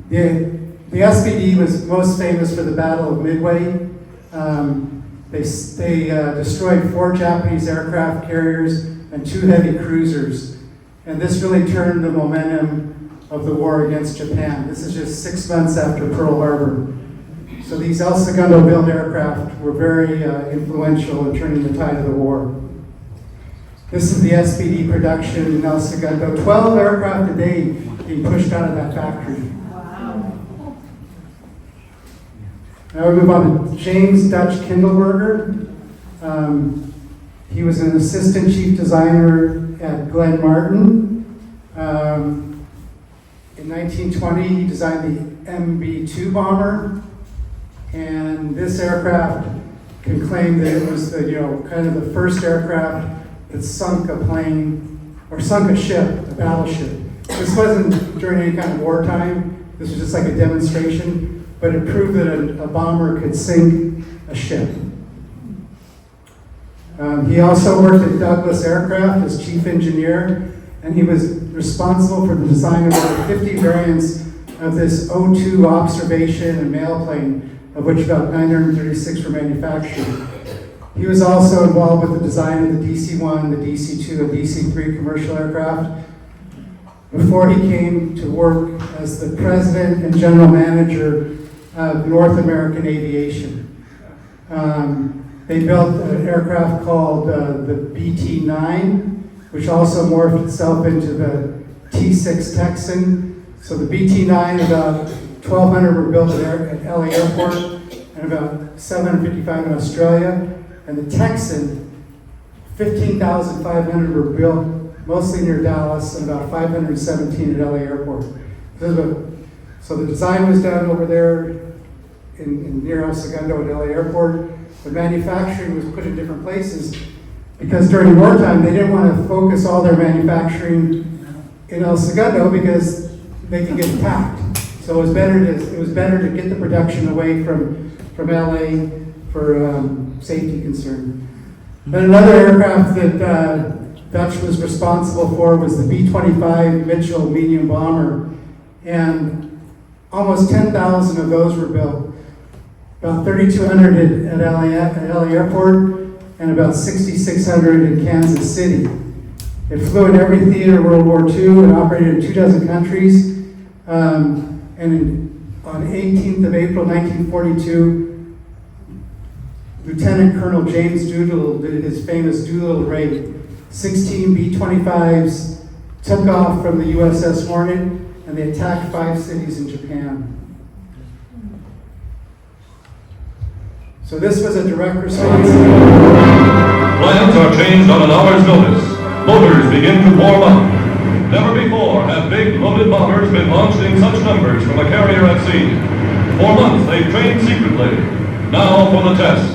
The SBD was most famous for the Battle of Midway. They destroyed 4 Japanese aircraft carriers and 2 heavy cruisers. And this really turned the momentum of the war against Japan. This is just 6 months after Pearl Harbor. So these El Segundo-built aircraft were very influential in turning the tide of the war. This is the SBD production in El Segundo. 12 aircraft a day being pushed out of that factory. Now we move on to James Dutch Kindleberger. He was an assistant chief designer at Glenn Martin. In 1920, he designed the MB-2 bomber, and this aircraft can claim that it was the, kind of the first aircraft that sunk a plane or sunk a ship, a battleship. This wasn't during any kind of wartime. This was just like a demonstration, but it proved that a bomber could sink a ship. He also worked at Douglas Aircraft as chief engineer, and he was responsible for the design of over 50 variants of this O2 observation and mail plane, of which about 936 were manufactured. He was also involved with the design of the DC-1, the DC-2, and DC-3 commercial aircraft before he came to work as the president and general manager of North American Aviation. They built an aircraft called the BT-9, which also morphed itself into the T-6 Texan. So the BT-9, about 1,200 were built at LA Airport, and about 755 in Australia. And the Texan, 15,500 were built, mostly near Dallas, and about 517 at LA Airport. So the design was done over there in near El Segundo at LA Airport. The manufacturing was put in different places because during wartime they didn't want to focus all their manufacturing in El Segundo because they could get attacked. So it was better to get the production away from LA for safety concern. But another aircraft that Dutch was responsible for was the B-25 Mitchell medium bomber, and almost 10,000 of those were built. About 3,200 at LA Airport, and about 6,600 in Kansas City. It flew in every theater of World War II and operated in 24 countries. On 18th of April 1942, Lieutenant Colonel James Doolittle did his famous Doolittle raid. 16 B-25s took off from the USS Hornet, and they attacked 5 cities in Japan. So this was a direct response. Plans are changed on an hour's notice. Motors begin to warm up. Never before have big loaded bombers been launched in such numbers from a carrier at sea. For months they've trained secretly. Now for the test.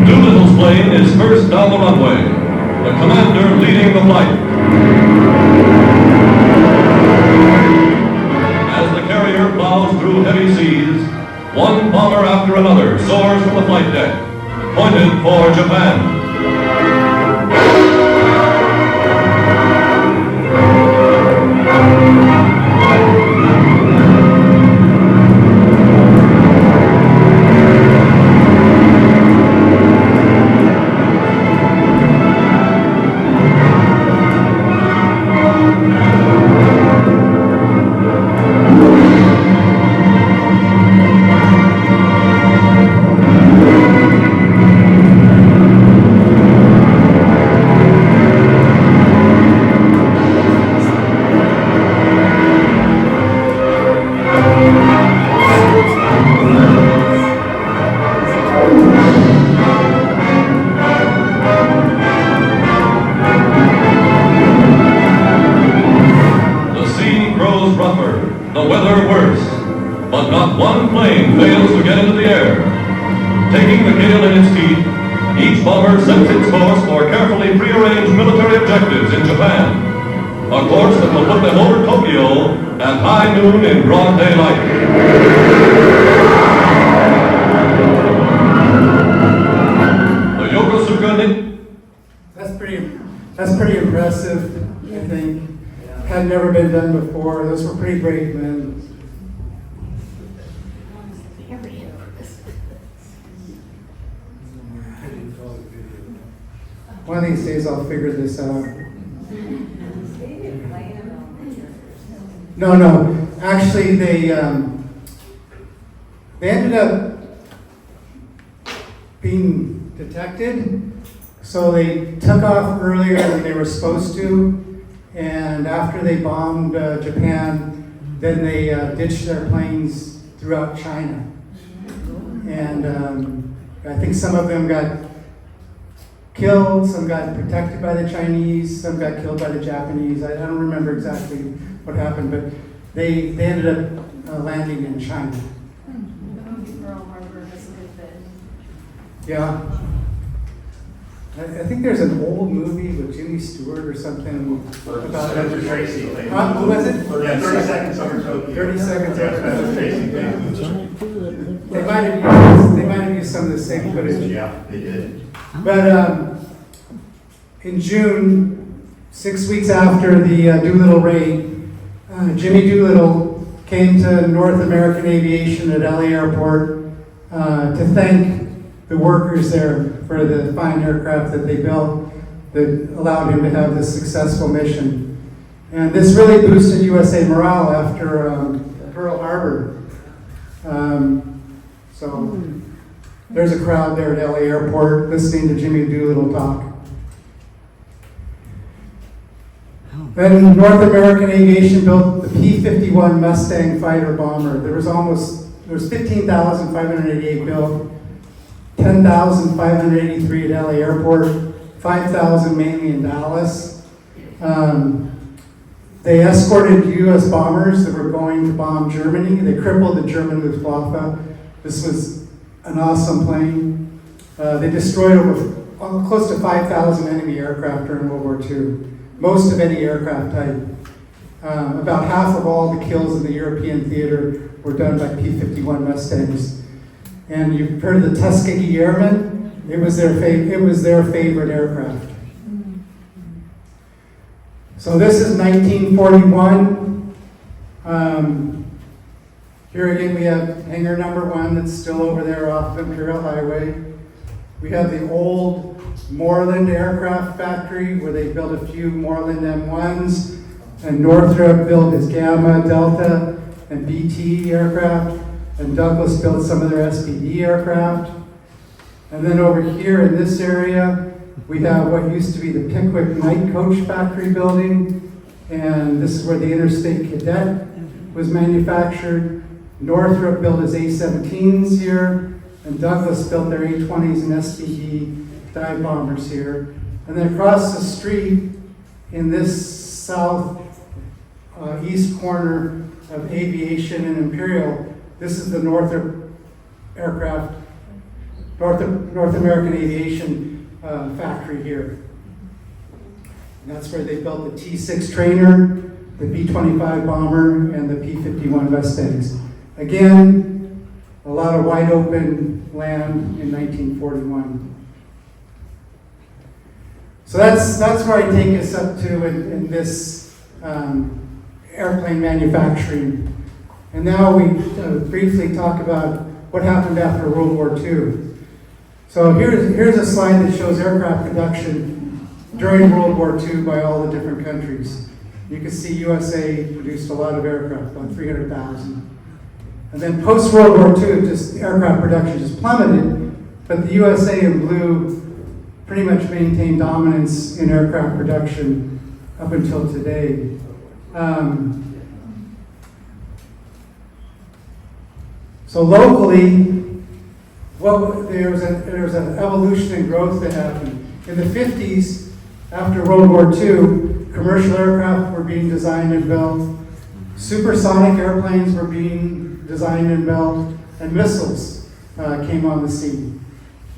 Doolittle's plane is first down the runway. The commander leading the flight. As the carrier plows through heavy seas, one bomber after another soars from the flight deck, pointed for Japan. Each bomber sets its course for carefully prearranged military objectives in Japan. A course that will put them over Tokyo at high noon in broad daylight. The Yokosuka That's pretty impressive, I think. Had never been done before. Those were pretty brave men. One of these days I'll figure this out. No. Actually, they ended up being detected. So they took off earlier than they were supposed to. And after they bombed Japan, then they ditched their planes throughout China. And I think some of them got killed, some got protected by the Chinese, some got killed by the Japanese. I don't remember exactly what happened, but they ended up landing in China. Pearl Harbor has a good bit. Yeah. I think there's an old movie with Jimmy Stewart or something about that. Tracy. Who was it? Yeah, 30 Seconds Over Tokyo. 30 Seconds Over That's Tracy. They might have used some of the same footage. Yeah, they did. But in June, 6 weeks after the Doolittle raid, Jimmy Doolittle came to North American Aviation at LA Airport to thank the workers there for the fine aircraft that they built that allowed him to have this successful mission. And this really boosted USA morale after Pearl Harbor. So there's a crowd there at LA Airport listening to Jimmy Doolittle talk. Then North American Aviation built the P-51 Mustang fighter bomber. There was 15,588 built, 10,583 at LA Airport, 5,000 mainly in Dallas. They escorted U.S. bombers that were going to bomb Germany. They crippled the German Luftwaffe. This was an awesome plane. They destroyed close to 5,000 enemy aircraft during World War II, most of any aircraft type. About half of all the kills in the European theater were done by P-51 Mustangs. And you've heard of the Tuskegee Airmen? It was their favorite aircraft. So this is 1941. Here again we have hangar number 1 that's still over there off of Imperial Highway. We have the old Moreland Aircraft Factory where they built a few Moreland M1s, and Northrop built his Gamma, Delta, and BT aircraft, and Douglas built some of their SPD aircraft. And then over here in this area, we have what used to be the Pickwick Night Coach Factory building, and this is where the Interstate Cadet was manufactured. Northrop built his A-17s here, and Douglas built their A-20s and SPD dive bombers here. And then across the street in this southeast corner of Aviation and Imperial, this is the North American Aviation factory here. And that's where they built the T-6 trainer, the B-25 bomber, and the P-51 Mustangs. Again, a lot of wide open land in 1941. So that's where I take us up to in this airplane manufacturing. And now we briefly talk about what happened after World War II. So here's a slide that shows aircraft production during World War II by all the different countries. You can see USA produced a lot of aircraft, about 300,000. And then post-World War II, just aircraft production just plummeted, but the USA in blue pretty much maintained dominance in aircraft production up until today. So locally, there was an evolution and growth that happened. In the 50s, after World War II, commercial aircraft were being designed and built, supersonic airplanes were being designed and built, and missiles came on the scene.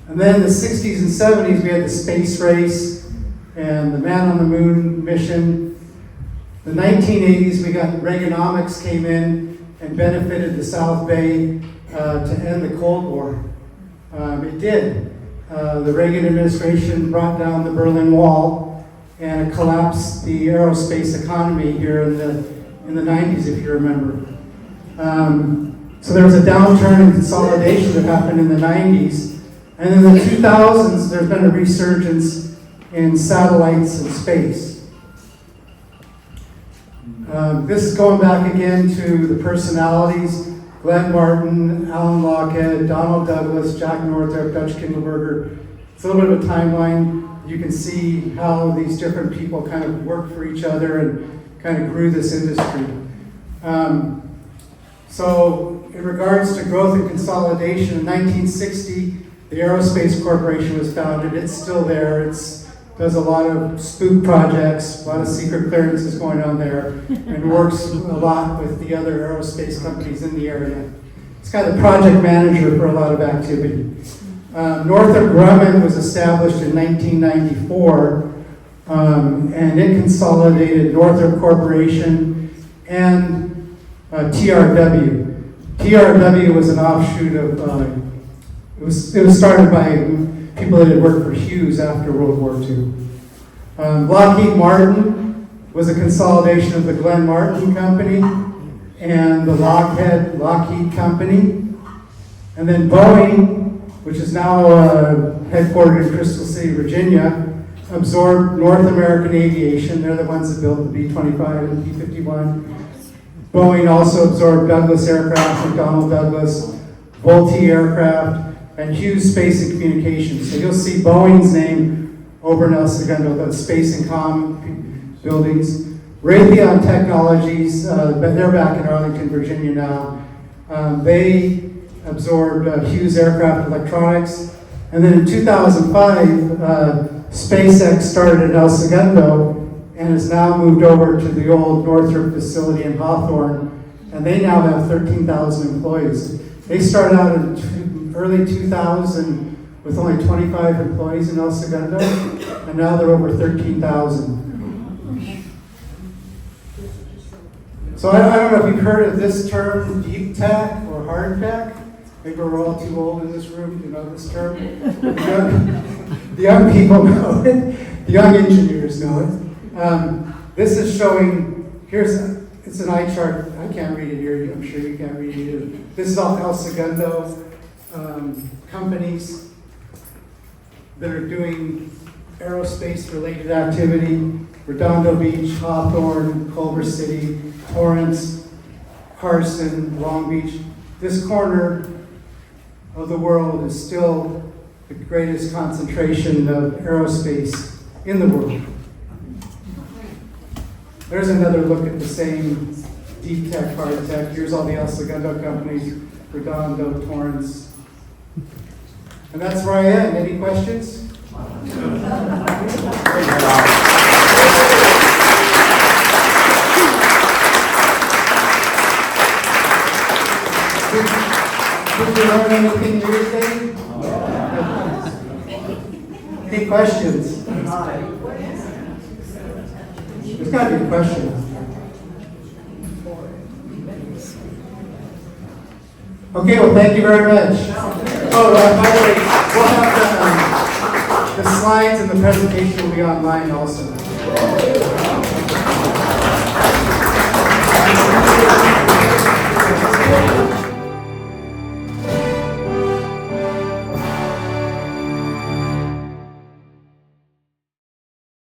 And then in the 60s and 70s, we had the space race and the man on the moon mission. The 1980s, we got Reaganomics came in and benefited the South Bay to end the Cold War. It did. The Reagan administration brought down the Berlin Wall and it collapsed the aerospace economy here in the 90s, if you remember. So there was a downturn in consolidation that happened in the 90s. And in the 2000s, there's been a resurgence in satellites and space. This is going back again to the personalities: Glenn Martin, Alan Lockhead, Donald Douglas, Jack Northrop, Dutch Kindleberger. It's a little bit of a timeline. You can see how these different people kind of worked for each other and kind of grew this industry. So in regards to growth and consolidation, in 1960, the Aerospace Corporation was founded. It's still there. Does a lot of spook projects, a lot of secret clearances going on there, and works a lot with the other aerospace companies in the area. It's kind of the project manager for a lot of activity. Northrop Grumman was established in 1994, and it consolidated Northrop Corporation and TRW. TRW was an offshoot of it was started by people that had worked for Hughes after World War II. Lockheed Martin was a consolidation of the Glenn Martin Company and the Lockheed Company. And then Boeing, which is now headquartered in Crystal City, Virginia, absorbed North American Aviation. They're the ones that built the B-25 and B-51. Boeing also absorbed Douglas Aircraft, McDonnell Douglas, Vultee Aircraft, and Hughes Space and Communications. So you'll see Boeing's name over in El Segundo, the Space and Comm buildings. Raytheon Technologies, they're back in Arlington, Virginia now. They absorbed Hughes Aircraft Electronics. And then in 2005, SpaceX started in El Segundo and has now moved over to the old Northrop facility in Hawthorne. And they now have 13,000 employees. They started out in early 2000 with only 25 employees in El Segundo, and now they're over 13,000. So I don't know if you've heard of this term, deep tech or hard tech. Maybe we're all too old in this room to know this term. The young people know it. The young engineers know it. This is showing, it's an eye chart. I can't read it here. I'm sure you can't read it either. This is all El Segundo companies that are doing aerospace-related activity. Redondo Beach, Hawthorne, Culver City, Torrance, Carson, Long Beach. This corner of the world is still the greatest concentration of aerospace in the world. There's another look at the same deep tech, hard tech. Here's all the El Segundo companies, Redondo, Torrance. And that's where I am. Any questions? Did you learn anything new today? Any questions? There's got to be a question. Okay, well, thank you very much. Oh, by the way, we'll have the slides and the presentation will be online also.